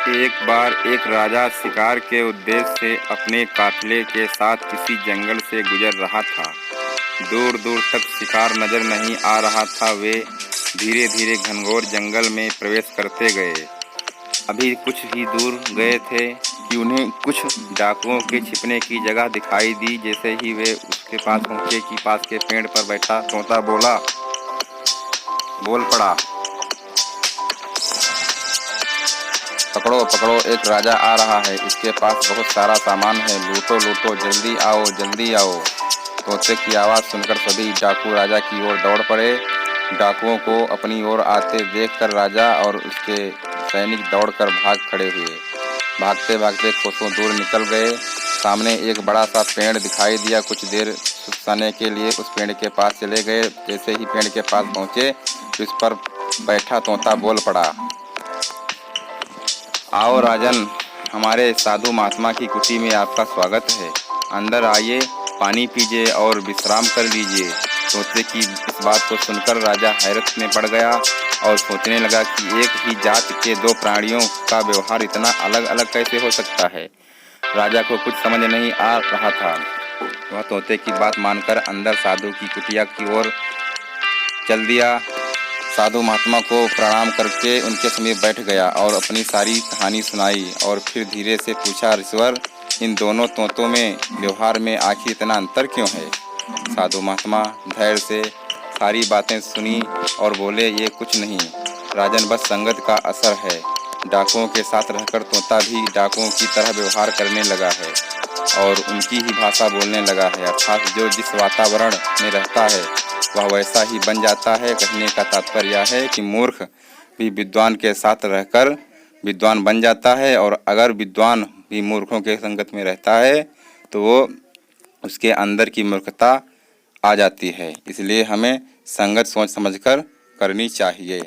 एक बार एक राजा शिकार के उद्देश्य से अपने काफिले के साथ किसी जंगल से गुजर रहा था। दूर दूर तक शिकार नजर नहीं आ रहा था। वे धीरे धीरे घनघोर जंगल में प्रवेश करते गए। अभी कुछ ही दूर गए थे कि उन्हें कुछ डाकुओं के छिपने की जगह दिखाई दी। जैसे ही वे उसके पास पहुंचे कि पास के पेड़ पर बैठा तोता बोल पड़ा, पकड़ो पकड़ो, एक राजा आ रहा है। इसके पास बहुत सारा सामान है। लूटो लूटो, जल्दी आओ जल्दी आओ। तोते की आवाज़ सुनकर सभी डाकू राजा की ओर दौड़ पड़े। डाकुओं को अपनी ओर आते देखकर राजा और उसके सैनिक दौड़कर भाग खड़े हुए। भागते भागते कोसों दूर निकल गए। सामने एक बड़ा सा पेड़ दिखाई दिया। कुछ देर समय के लिए उस पेड़ के पास चले गए। जैसे ही पेड़ के पास पहुँचे तो इस पर बैठा तोता बोल पड़ा, आओ राजन, हमारे साधु महात्मा की कुटी में आपका स्वागत है। अंदर आइए, पानी पीजिए और विश्राम कर लीजिए। तोते की इस बात को सुनकर राजा हैरत में पड़ गया और सोचने लगा कि एक ही जात के दो प्राणियों का व्यवहार इतना अलग अलग कैसे हो सकता है। राजा को कुछ समझ नहीं आ रहा था। वह तोते की बात मानकर अंदर साधु की कुटिया की ओर चल दिया। साधु महात्मा को प्रणाम करके उनके समीप बैठ गया और अपनी सारी कहानी सुनाई। और फिर धीरे से पूछा, ऋषवर, इन दोनों तोतों में व्यवहार में आखिर इतना अंतर क्यों है। साधु महात्मा धैर्य से सारी बातें सुनी और बोले, ये कुछ नहीं राजन, बस संगत का असर है। डाकुओं के साथ रहकर तोता भी डाकुओं की तरह व्यवहार करने लगा है और उनकी ही भाषा बोलने लगा है। अर्थात जो जिस वातावरण में रहता है वह वैसा ही बन जाता है। कहने का तात्पर्य यह है कि मूर्ख भी विद्वान के साथ रहकर विद्वान बन जाता है और अगर विद्वान भी मूर्खों के संगत में रहता है तो वो उसके अंदर की मूर्खता आ जाती है। इसलिए हमें संगत सोच समझकर करनी चाहिए।